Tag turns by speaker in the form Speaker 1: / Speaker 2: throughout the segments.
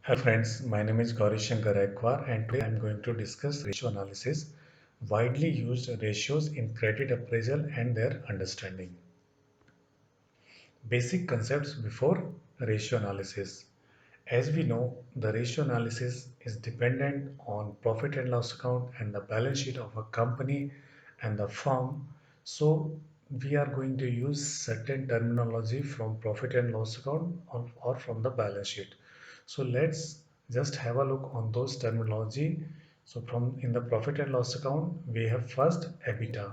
Speaker 1: Hello friends, my name is Gauri Shankar Ekwar and today I am going to discuss ratio analysis, widely used ratios in credit appraisal and their understanding. Basic concepts before ratio analysis. As we know, the ratio analysis is dependent on profit and loss account and the balance sheet of a company and the firm. So we are going to use certain terminology from profit and loss account or from the balance sheet. So let's just have a look on those terminology. So from in the profit and loss account, we have first EBITDA,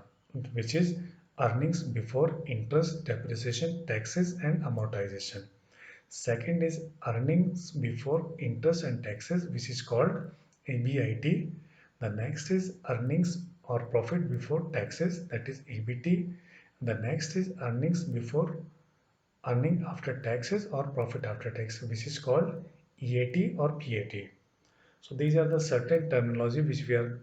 Speaker 1: which is earnings before interest, depreciation, taxes and amortization. Second is earnings before interest and taxes, which is called EBIT. The next is earnings or profit before taxes, that is EBT. The next is earnings before earning after taxes or profit after tax, which is called EAT or PAT. So these are the certain terminology which we are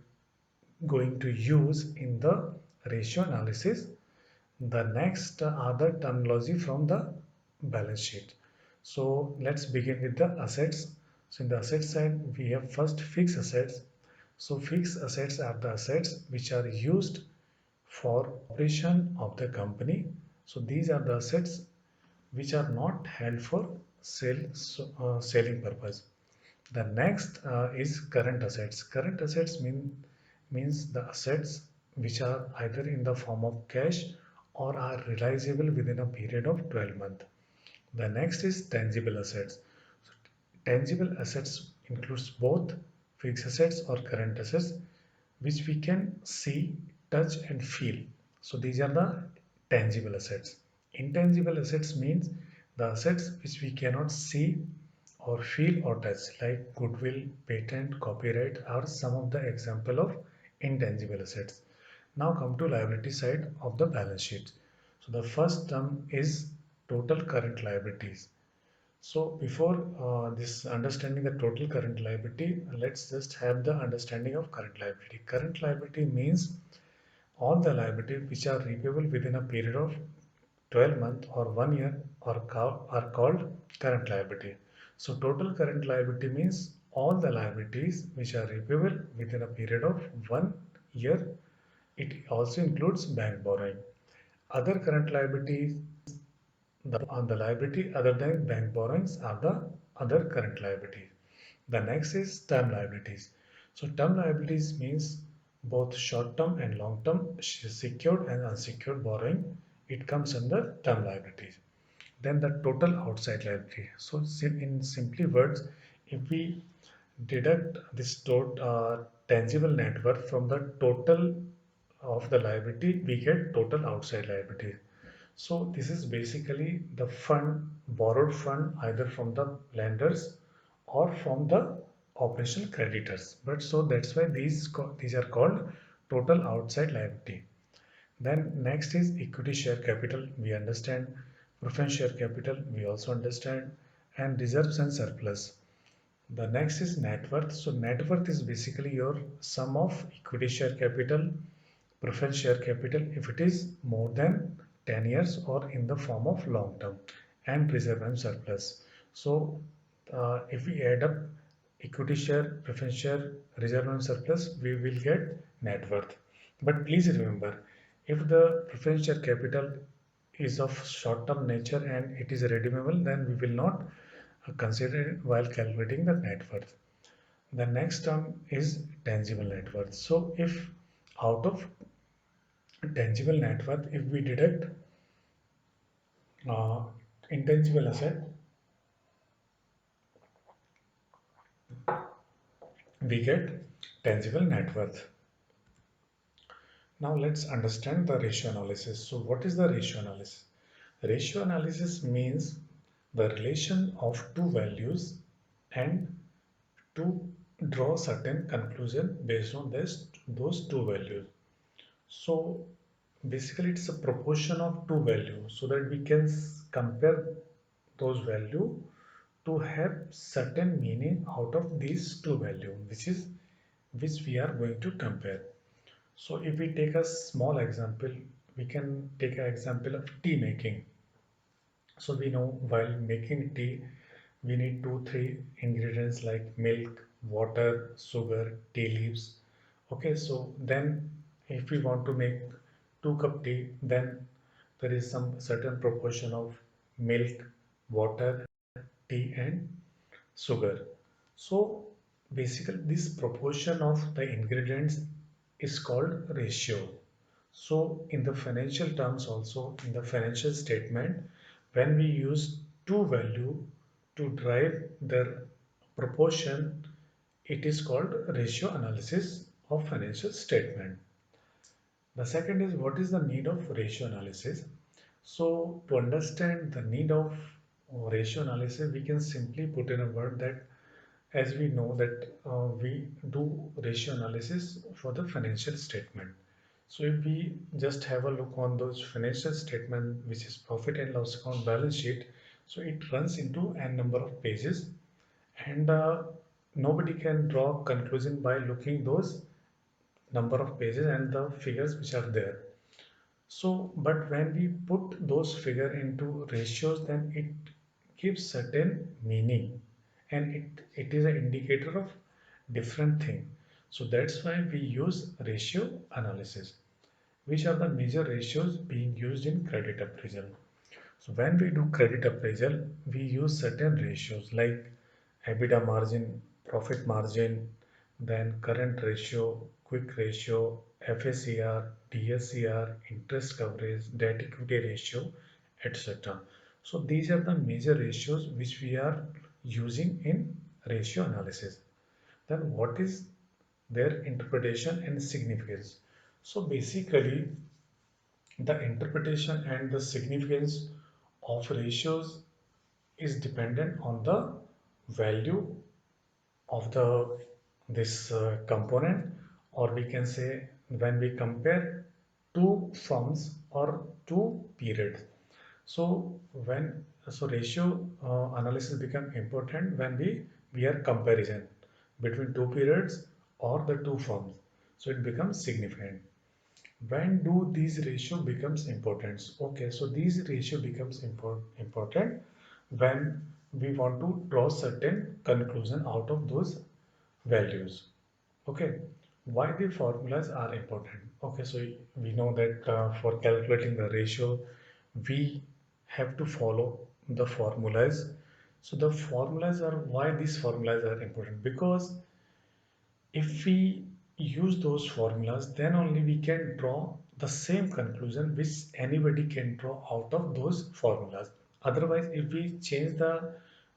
Speaker 1: going to use in the ratio analysis. The next are the terminology from the balance sheet. So let's begin with the assets. So in the asset side, we have first fixed assets. So fixed assets are the assets which are used for operation of the company. So these are the assets which are not held for selling purpose. The next is current assets. Current assets means the assets which are either in the form of cash or are realizable within a period of 12 months. The next is tangible assets. So, tangible assets includes both fixed assets or current assets which we can see, touch and feel. So these are the tangible assets. Intangible assets means the assets which we cannot see or feel or touch, like goodwill, patent, copyright are some of the example of intangible assets. Now come to liability side of the balance sheet. So the first term is total current liabilities. So before this understanding the total current liability, let's just have the understanding of current liability. Current liability means all the liability which are repayable within a period of 12 months or 1 year are called current liability. So total current liability means all the liabilities which are repayable within a period of 1 year. It also includes bank borrowing. Other current liabilities, the liability other than bank borrowings are the other current liabilities. The next is term liabilities. So term liabilities means both short-term and long-term secured and unsecured borrowing. It comes under term liabilities. Then the total outside liability. So in simply words, if we deduct this tangible net worth from the total of the liability, we get total outside liability. So this is basically the fund, borrowed fund either from the lenders or from the operational creditors. But so that's why these are called total outside liability. Then next is equity share capital. We understand preference share capital. We also understand and reserves and surplus. The next is net worth. So net worth is basically your sum of equity share capital, preference share capital if it is more than 10 years or in the form of long term, and reserve and surplus. So if we add up equity share, preference share, reserve and surplus, we will get net worth. But please remember, if the preference share capital is of short term nature and it is redeemable, then we will not consider it while calculating the net worth. The next term is tangible net worth. So if out of tangible net worth, if we deduct uh, intangible asset, we get tangible net worth. Now let's understand the ratio analysis. So what is the ratio analysis? Ratio analysis means the relation of two values and to draw certain conclusion based on those two values. So basically it's a proportion of two values so that we can compare those value to have certain meaning out of these two value which we are going to compare. So if we take a small example, we can take an example of tea making. So we know while making tea, we need two, three ingredients like milk, water, sugar, tea leaves. Okay, so then if we want to make 2 cup tea, then there is some certain proportion of milk, water, tea, and sugar. So basically, this proportion of the ingredients is called ratio. So in the financial terms also, in the financial statement, when we use two value to drive their proportion, it is called ratio analysis of financial statement. The second is, what is the need of ratio analysis? So to understand the need of ratio analysis, we can simply put in a word that, as we know that we do ratio analysis for the financial statement. So if we just have a look on those financial statement, which is profit and loss account, balance sheet, so it runs into n number of pages, and nobody can draw conclusion by looking those number of pages and the figures which are there. So, but when we put those figure into ratios, then it gives certain meaning, and it is an indicator of different thing. So that's why we use ratio analysis. Which are the major ratios being used in credit appraisal? So when we do credit appraisal, we use certain ratios like EBITDA margin, profit margin, then current ratio, quick ratio, FACR, DSCR, interest coverage, debt equity ratio, etc. So these are the major ratios which we are using in ratio analysis. Then what is their interpretation and significance? So basically, the interpretation and the significance of ratios is dependent on the value of the this component, or we can say when we compare two firms or two periods. So when so ratio analysis become important when we are comparison between two periods or the two firms, so it becomes significant. When do these ratio becomes important? Okay, so these ratio becomes important when we want to draw certain conclusion out of those values. Okay, why the formulas are important? Okay, so we know that for calculating the ratio we have to follow the formulas. So the formulas are, why these formulas are important? Because if we use those formulas, then only we can draw the same conclusion which anybody can draw out of those formulas. Otherwise, if we change the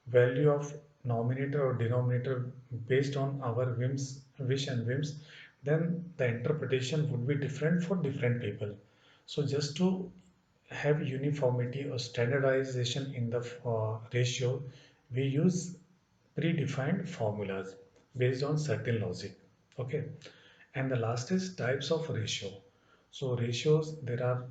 Speaker 1: value of nominator or denominator based on our wish and whims, then the interpretation would be different for different people. So just to have uniformity or standardization in the ratio, we use predefined formulas based on certain logic. Okay, and the last is types of ratio. So ratios, there are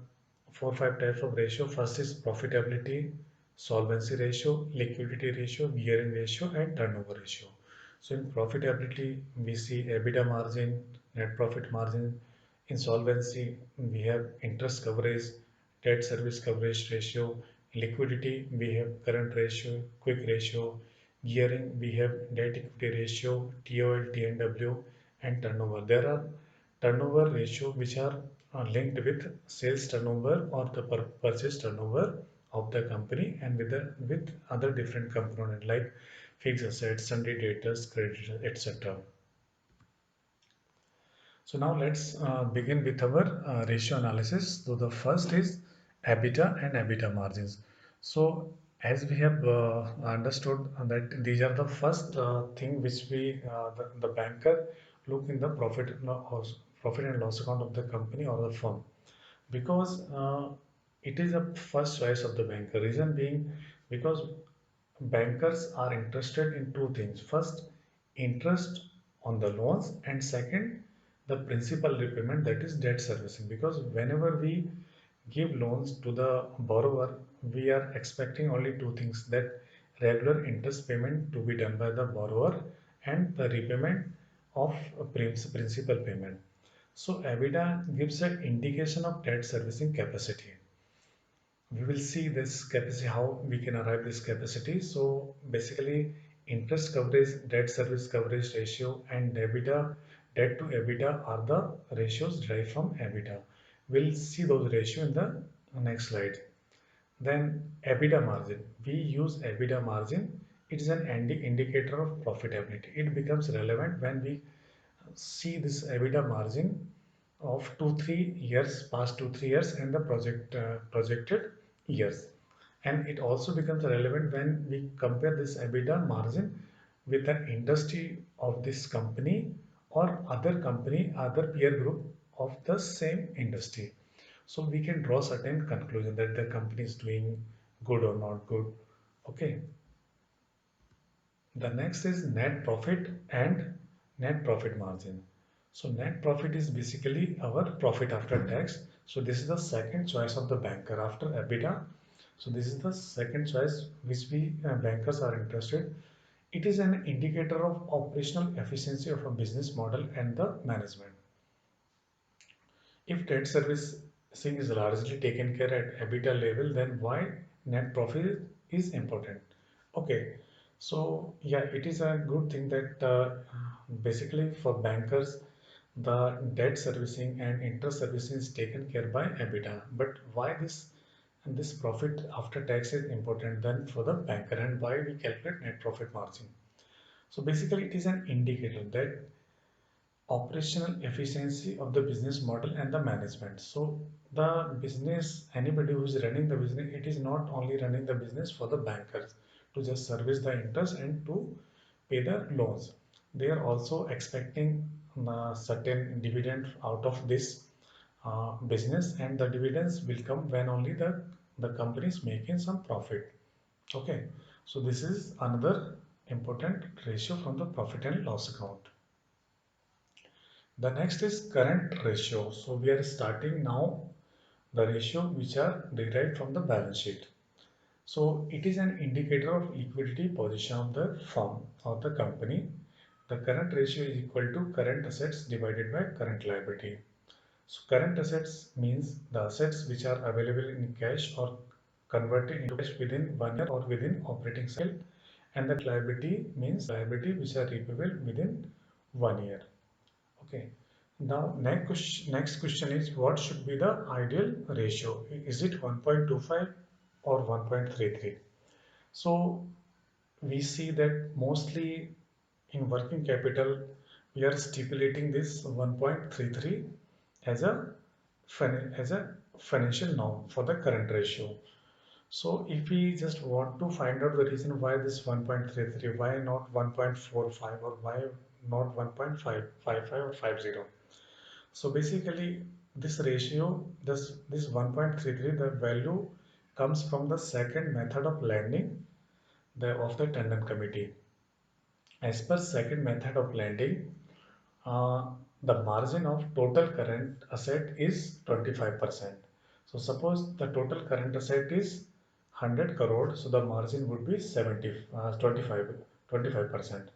Speaker 1: 4 5 types of ratio. First is profitability, solvency ratio, liquidity ratio, gearing ratio, and turnover ratio. So in profitability, we see EBITDA margin, net profit margin. In solvency, we have interest coverage, debt service coverage ratio. Liquidity, we have current ratio, quick ratio. Gearing, we have debt equity ratio, TOL, TNW, and turnover. There are turnover ratio which are linked with sales turnover or the purchase turnover of the company, and with other different component like fixed assets, sundry debtors, creditors, etc. So now let's begin with our ratio analysis. So the first is EBITDA and EBITDA margins. So as we have understood that these are the first thing which the banker look in the profit and loss account of the company or the firm, because it is a first choice of the banker. Reason being, because bankers are interested in two things. First, interest on the loans, and second, the principal repayment, that is debt servicing. Because whenever we give loans to the borrower, we are expecting only two things: that regular interest payment to be done by the borrower and the repayment of principal payment. So EBITDA gives an indication of debt servicing capacity. we will see this capacity, how we can arrive this capacity. So basically, interest coverage, debt service coverage ratio, and EBITDA, debt to EBITDA, are the ratios derived from EBITDA. We'll see those ratio in the next slide. Then EBITDA margin, we use EBITDA margin. It is an indicator of profitability. It becomes relevant when we see this EBITDA margin of 2-3 years, past 2-3 years, and the projected years. And it also becomes relevant when we compare this EBITDA margin with an industry of this company or other company, other peer group of the same industry. So we can draw certain conclusion that the company is doing good or not good. Okay. The next is net profit and net profit margin. So net profit is basically our profit after tax. So this is the second choice of the banker after EBITDA. So this is the second choice which we bankers are interested. It is an indicator of operational efficiency of a business model and the management. If debt servicing is largely taken care at EBITDA level, then why net profit is important? Okay, so yeah, it is a good thing that basically for bankers, the debt servicing and interest servicing is taken care by EBITDA. But why this profit after tax is important then for the banker, and why we calculate net profit margin? So basically, it is an indicator that operational efficiency of the business model and the management. So the business, anybody who is running the business, it is not only running the business for the bankers to just service the interest and to pay the loans. They are also expecting certain dividend out of this business, and the dividends will come when only the company is making some profit. Okay, so this is another important ratio from the profit and loss account. The next is current ratio. So we are starting now the ratio which are derived from the balance sheet. So it is an indicator of liquidity position of the firm or the company. The current ratio is equal to current assets divided by current liability. So current assets means the assets which are available in cash or converted into cash within 1 year or within operating cycle, and the liability means liability which are repayable within 1 year. Okay. Now, next question is, what should be the ideal ratio? Is it 1.25 or 1.33? So we see that mostly in working capital, we are stipulating this 1.33 as a financial norm for the current ratio. So if we just want to find out the reason why this 1.33, why not 1.45, or why not 1.555 or 50? So basically, this ratio, this 1.33, the value comes from the second method of lending of the Tandon Committee. As per second method of lending, uh, the margin of total current asset is 25%. So suppose the total current asset is 100 crore, so the margin would be 25%.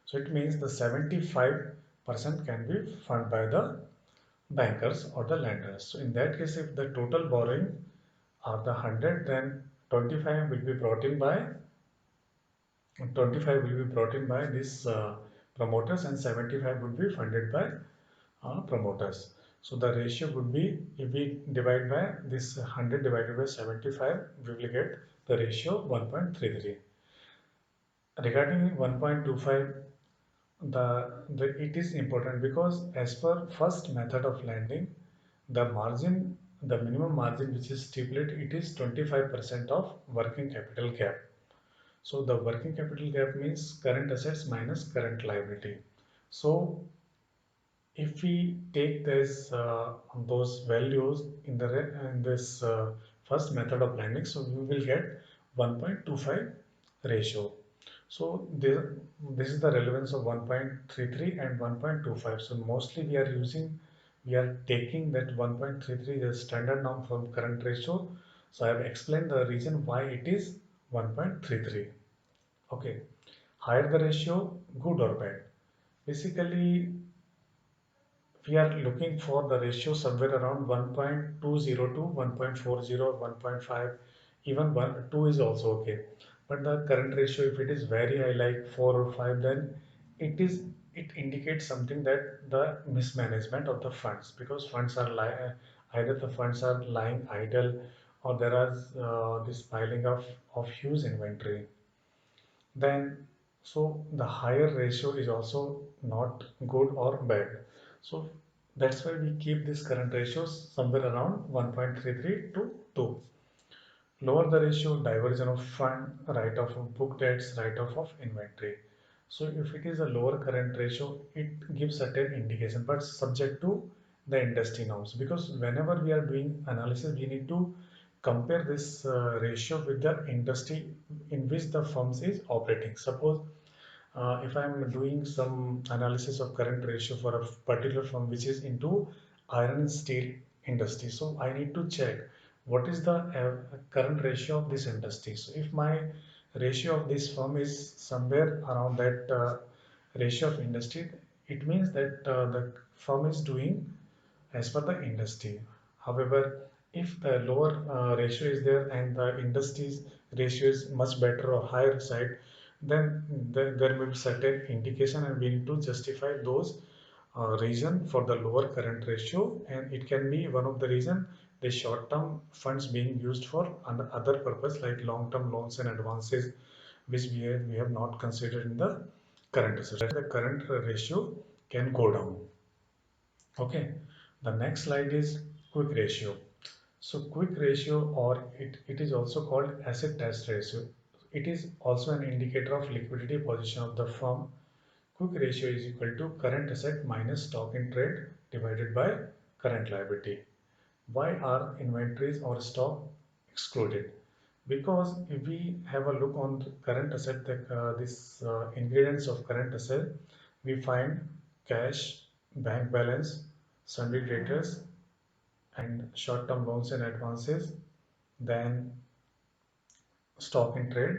Speaker 1: So it means the 75% can be funded by the bankers or the lenders. So in that case, if the total borrowing are the 100, then 25 will be brought in by 25 will be brought in by these promoters, and 75 would be funded by promoters. So the ratio would be, if we divide by this 100 divided by 75, we will get the ratio 1.33. Regarding 1.25, it is important because as per first method of lending, the margin, the minimum margin which is stipulated, it is 25% of working capital gap. So the working capital gap means current assets minus current liability. So if we take this those values in this first method of lending, so we will get 1.25 ratio. So this is the relevance of 1.33 and 1.25. So mostly we are taking that 1.33 as standard norm from current ratio. So I have explained the reason why it is 1.33. Okay, higher the ratio, good or bad? Basically, we are looking for the ratio somewhere around 1.20 to 1.40 or 1.5, even 2 is also okay. But the current ratio, if it is very high like 4 or 5, then it is it indicates something that the mismanagement of the funds, because funds are either the funds are lying idle, or there is this piling of huge inventory. Then so the higher ratio is also not good or bad. So that's why we keep this current ratios somewhere around 1.33 to 2. Lower the ratio, diversion of fund, write off of book debts, write off of inventory. So if it is a lower current ratio, it gives certain indication, but subject to the industry norms. Because whenever we are doing analysis, we need to compare this ratio with the industry in which the firms is operating. Suppose if I'm doing some analysis of current ratio for a particular firm which is into iron and steel industry, so I need to check what is the current ratio of this industry. So if my ratio of this firm is somewhere around that ratio of industry, it means that the firm is doing as per the industry. However, if the lower ratio is there and the industry's ratio is much better or higher side, then there may be certain indication and we need to justify those reason for the lower current ratio, and it can be one of the reason the short-term funds being used for other purpose like long-term loans and advances, which we have not considered in the current assets. The current ratio can go down. Okay, the next slide is quick ratio. So quick ratio, or it is also called asset test ratio. It is also an indicator of liquidity position of the firm. Quick ratio is equal to current asset minus stock in trade divided by current liability. Why are inventories or stock excluded? Because if we have a look on the current asset, this ingredients of current asset, we find cash, bank balance, sundry creditors, and short-term loans and advances, then stock in trade,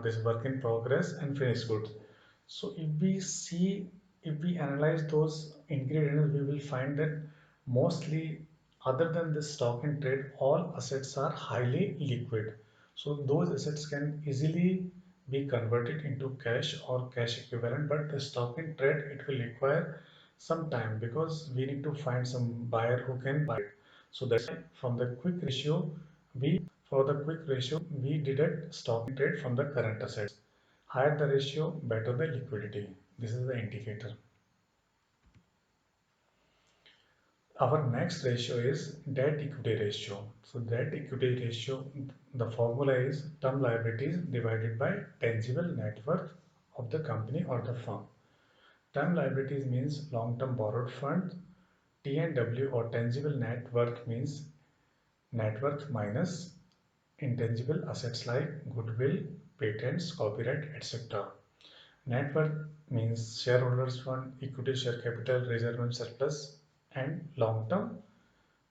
Speaker 1: this work in progress, and finished goods. So if we analyze those ingredients, we will find that mostly, other than the stock in trade, all assets are highly liquid. So those assets can easily be converted into cash or cash equivalent, but the stock in trade, it will require some time because we need to find some buyer who can buy it. So that's why from the quick ratio, for the quick ratio, we deduct stock in trade from the current assets. Higher the ratio, better the liquidity. This is the indicator. Our next ratio is debt equity ratio. So debt equity ratio, the formula is term liabilities divided by tangible net worth of the company or the firm. Term liabilities means long-term borrowed funds. T&W or tangible net worth means net worth minus intangible assets like goodwill, patents, copyright, etc. Net worth means shareholders fund, equity share capital, reserve and surplus, and long-term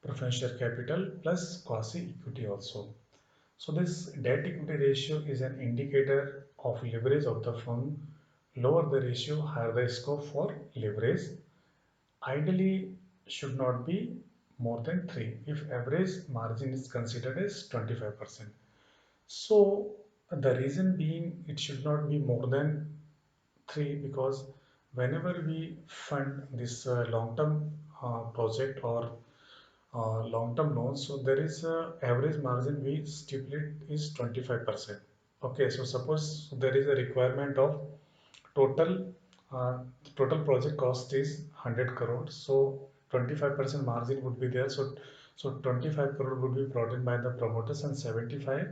Speaker 1: preference share capital plus quasi equity also. So this debt equity ratio is an indicator of leverage of the firm. Lower the ratio, higher the scope for leverage. Ideally should not be more than 3 if average margin is considered as 25%. So the reason being it should not be more than 3, because whenever we fund this long-term project or long-term loans, so there is a average margin we stipulate is 25%. Okay, so suppose there is a requirement of total uh, total project cost is 100 crores, so 25% margin would be there. So 25 crore would be brought in by the promoters and 75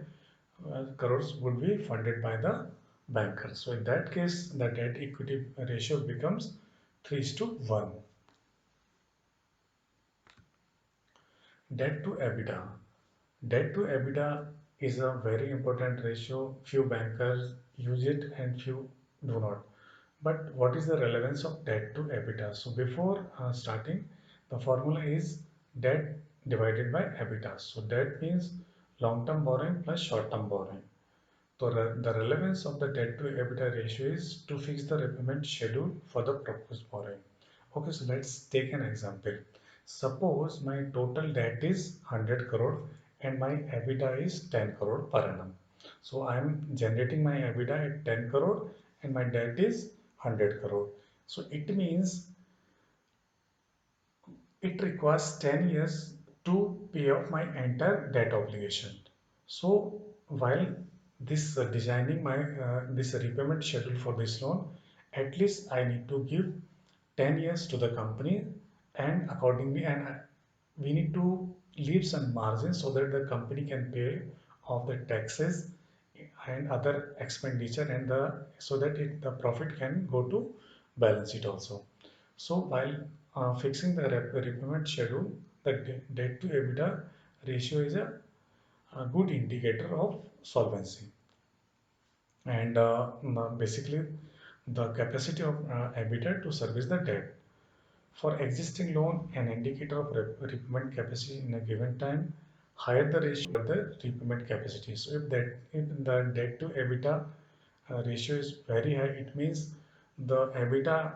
Speaker 1: crores would be funded by the banker. So in that case, the debt equity ratio becomes 3:1. Debt to EBITDA. Debt to EBITDA is a very important ratio. Few bankers use it and few do not. But what is the relevance of debt to EBITDA? So before starting, the formula is debt divided by EBITDA. So debt means long-term borrowing plus short-term borrowing. So the relevance of the debt to EBITDA ratio is to fix the repayment schedule for the proposed borrowing. Okay, so let's take an example. Suppose my total debt is 100 crore and my EBITDA is 10 crore per annum. So I am generating my EBITDA at 10 crore and my debt is 100 crore. So it means it requires 10 years to pay off my entire debt obligation. So while this designing my this repayment schedule for this loan, at least I need to give 10 years to the company, and accordingly we need to leave some margin so that the company can pay off the taxes and other expenditure, and so that the profit can go to balance sheet also. So while fixing the repayment schedule, the debt to EBITDA ratio is a good indicator of solvency. And basically the capacity of EBITDA to service the debt. For existing loan, an indicator of repayment capacity in a given time, higher the ratio of the repayment capacity. So if the debt to EBITDA ratio is very high, it means the EBITDA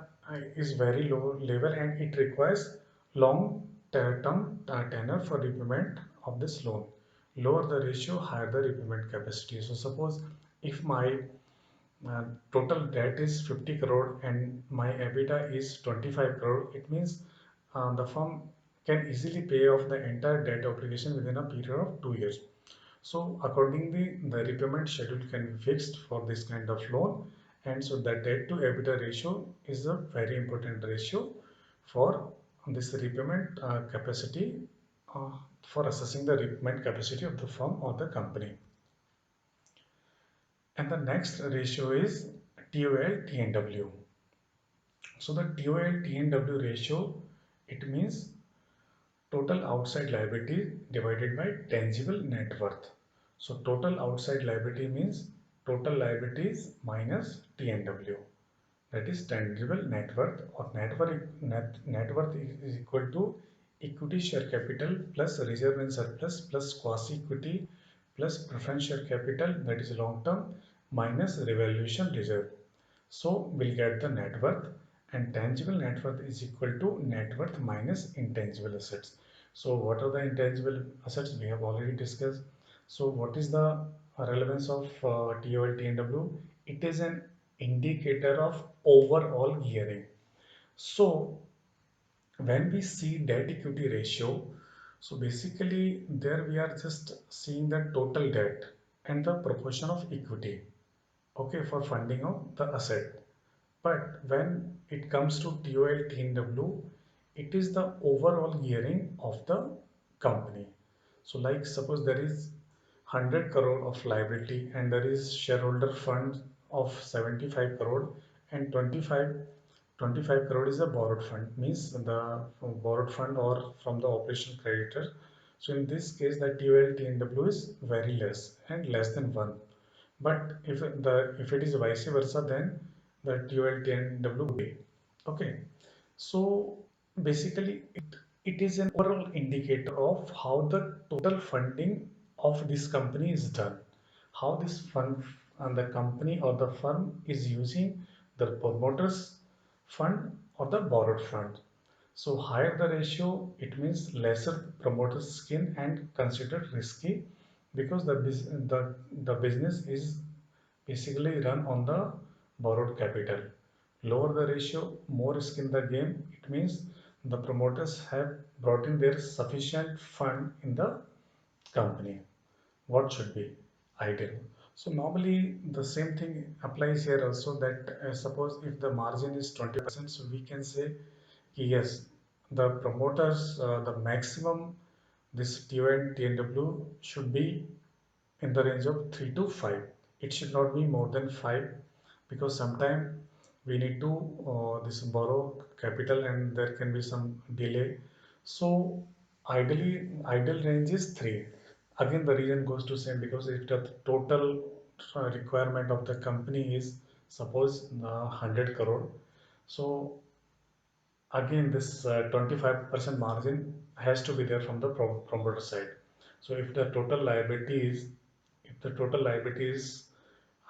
Speaker 1: is very low level and it requires long term tenor for repayment of this loan. Lower the ratio, higher the repayment capacity. So suppose if my total debt is 50 crore and my EBITDA is 25 crore, it means the firm can easily pay off the entire debt obligation within a period of 2 years. So accordingly, the repayment schedule can be fixed for this kind of loan. And so the debt to EBITDA ratio is a very important ratio for this repayment capacity, uh, for assessing the repayment capacity of the firm or the company. And the next ratio is TOL TNW. So the TOL TNW ratio, it means total outside liability divided by tangible net worth. So total outside liability means total liabilities minus TNW. That is tangible net worth, or net worth is equal to equity share capital plus reserve and surplus plus quasi equity plus preference share capital, that is long term, minus revaluation reserve. So we'll get the net worth, and tangible net worth is equal to net worth minus intangible assets. So what are the intangible assets? We have already discussed. So what is the relevance of TOL TNW? It is an indicator of overall gearing. So when we see debt equity ratio, so basically there we are just seeing the total debt and the proportion of equity, okay, for funding of the asset. But when it comes to TOL TNW, it is the overall gearing of the company. So like suppose there is 100 crore of liability and there is shareholder fund of 75 crore, and 25 crore is a borrowed fund, means the borrowed fund or from the operation creditor. So in this case the TOL TNW is very less and less than 1. But if it is vice versa, then the TOL10W would be okay. So basically, it is an overall indicator of how the total funding of this company is done, how this fund and the company or the firm is using the promoters fund or the borrowed fund. So higher the ratio, it means lesser promoter skin and considered risky, because the business is basically run on the borrowed capital. Lower the ratio, more risk in the game. It means the promoters have brought in their sufficient fund in the company. What should be ideal? So normally the same thing applies here also, that suppose if the margin is 20%, so we can say yes, the promoters, the maximum this TON TNW should be in the range of 3 to 5. It should not be more than 5, because sometimes we need to this borrow capital and there can be some delay. So ideal range is 3. Again the reason goes to same, because if the total requirement of the company is suppose 100 crore, so again this 25% margin has to be there from the promoter side. So if the total liability is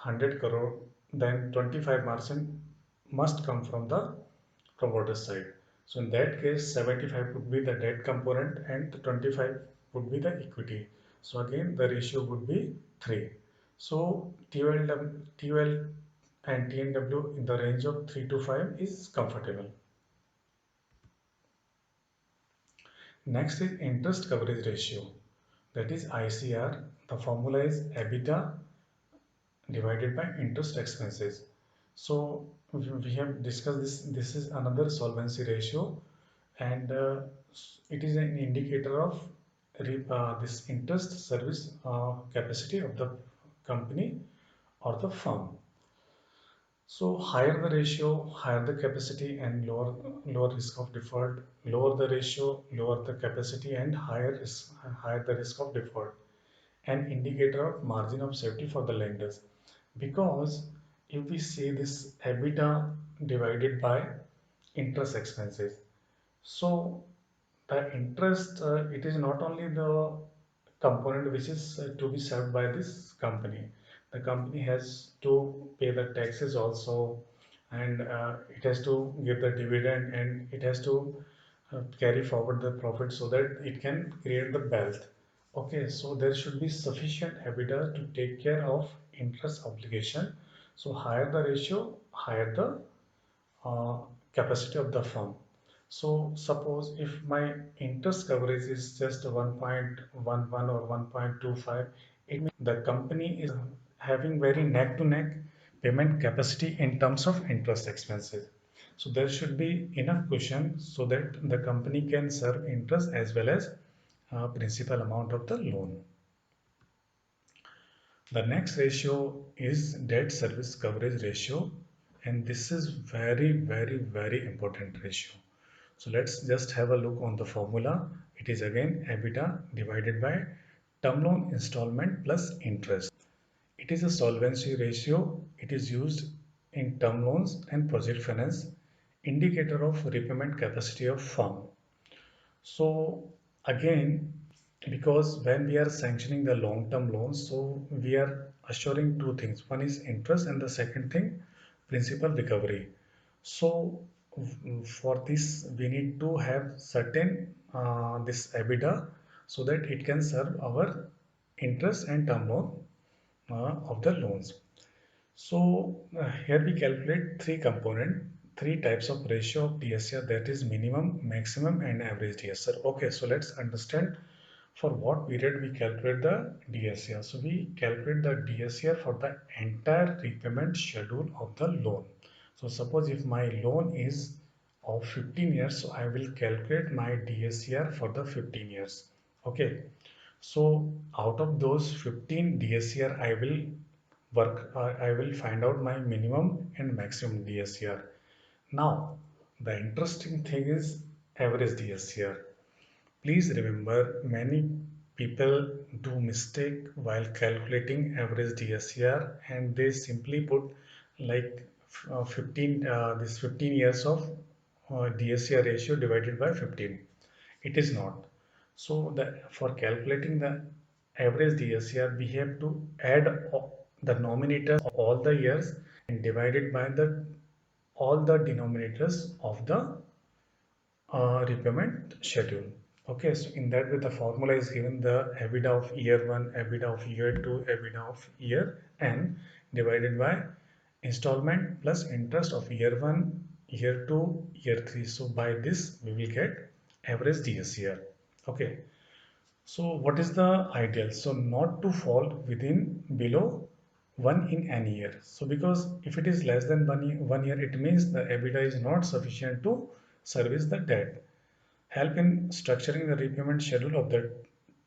Speaker 1: 100 crore, then 25 margin must come from the promoter side. So in that case, 75 would be the debt component and the 25 would be the equity. So again, the ratio would be 3. So TOL and TNW in the range of 3 to 5 is comfortable. Next is interest coverage ratio, that is ICR. The formula is EBITDA divided by interest expenses. So we have discussed this. This is another solvency ratio, and it is an indicator of this interest service capacity of the company or the firm. So higher the ratio, higher the capacity, and lower risk of default. Lower the ratio, lower the capacity, and higher the risk of default. An indicator of margin of safety for the lenders. Because if we see this EBITDA divided by interest expenses, so the interest, it is not only the component which is to be served by this company. The company has to pay the taxes also, and it has to give the dividend, and it has to carry forward the profit so that it can create the wealth. Okay, so there should be sufficient EBITDA to take care of interest obligation. So higher the ratio, higher the uh, capacity of the firm. So suppose if my interest coverage is just 1.11 or 1.25, it means the company is having very neck to neck payment capacity in terms of interest expenses. So there should be enough cushion so that the company can serve interest as well as principal amount of the loan. The next ratio is debt service coverage ratio, and this is very important ratio. So let's just have a look on the formula. It is again EBITDA divided by term loan installment plus interest. It is a solvency ratio. It is used in term loans and project finance, indicator of repayment capacity of firm. So again, because when we are sanctioning the long-term loans, so we are assuring two things. One is interest, and the second thing, principal recovery. So for this, we need to have certain this EBITDA so that it can serve our interest and term loan of the loans. So here we calculate three types of ratio of DSCR, that is minimum, maximum, and average DSCR. Okay, so let's understand for what period we calculate the DSCR. So we calculate the DSCR for the entire repayment schedule of the loan. So suppose if my loan is of 15 years, so I will calculate my DSCR for the 15 years. Okay. So out of those 15 DSCR, I will find out my minimum and maximum DSCR. Now, the interesting thing is average DSCR. Please remember, many people do mistake while calculating average DSCR, and they simply put like 15 years of DSCR ratio divided by 15. It is not. So for calculating the average DSCR, we have to add the denominators of all the years and divide it by the all the denominators of the repayment schedule. Okay, so in that way, the formula is given the EBITDA of year 1, EBITDA of year 2, EBITDA of year n divided by installment plus interest of year 1, year 2, year 3. So by this, we will get average DSCR. Okay, so what is the ideal? So not to fall within below 1 in any year. So because if it is less than 1 year, it means the EBITDA is not sufficient to service the debt. Help in structuring the repayment schedule of the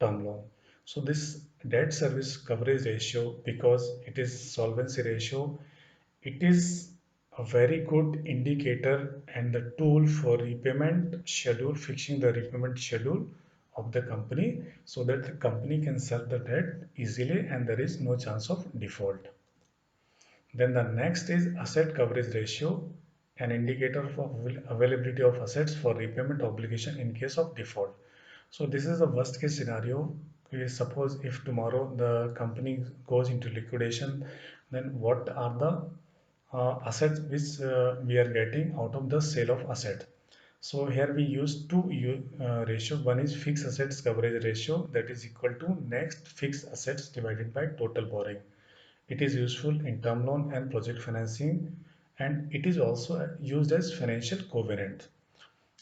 Speaker 1: term loan. So this debt service coverage ratio, because it is solvency ratio, it is a very good indicator and the tool for repayment schedule, fixing the repayment schedule of the company so that the company can serve the debt easily and there is no chance of default. Then the next is asset coverage ratio, an indicator of availability of assets for repayment obligation in case of default. So this is the worst case scenario. We suppose if tomorrow the company goes into liquidation, then what are the assets which we are getting out of the sale of asset. So here we use ratio. One is fixed assets coverage ratio, that is equal to next fixed assets divided by total borrowing. It is useful in term loan and project financing, and it is also used as financial covenant.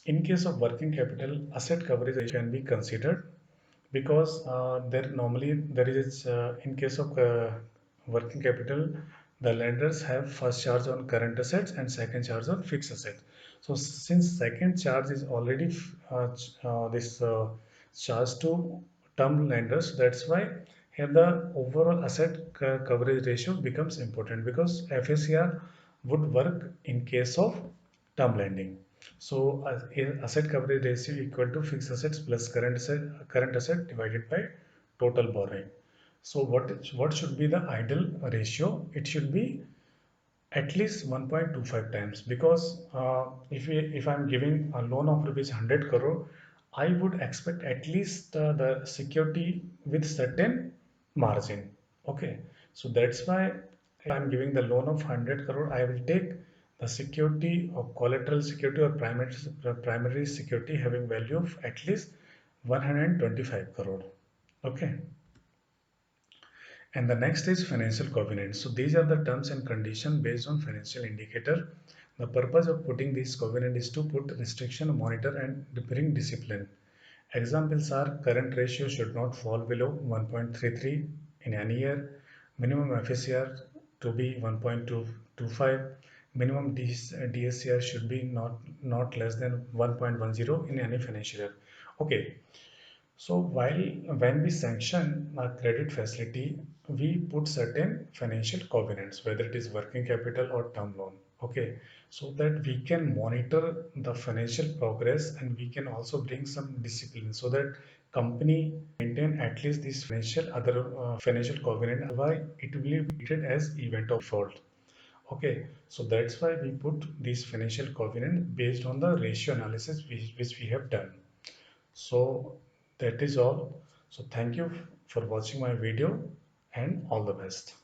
Speaker 1: In case of working capital, asset coverage ratio can be considered because there is in case of working capital, the lenders have first charge on current assets and second charge on fixed assets. So since second charge is already this charge to term lenders, that's why here the overall coverage ratio becomes important, because FACR would work in case of term lending. So asset coverage ratio equal to fixed assets plus current asset divided by total borrowing. So what should be the ideal ratio? It should be at least 1.25 times, because if I'm giving a loan of rupees 100 crore, I would expect at least the security with certain margin. Okay, so that's why if I'm giving the loan of 100 crore, I will take the security or collateral security or primary security having value of at least 125 crore. Okay. And the next is financial covenants. So these are the terms and conditions based on financial indicator. The purpose of putting this covenant is to put restriction, monitor, and bring discipline. Examples are: current ratio should not fall below 1.33 in any year, minimum FACR to be 1.225, minimum DSCR should be not less than 1.10 in any financial year. Okay, so when we sanction a credit facility, we put certain financial covenants, whether it is working capital or term loan. Okay, so that we can monitor the financial progress, and we can also bring some discipline so that company maintain at least this financial covenant. Otherwise, it will be treated as event of default. Okay, so that's why we put this financial covenant based on the ratio analysis which we have done. So that is all. So thank you for watching my video, and all the best.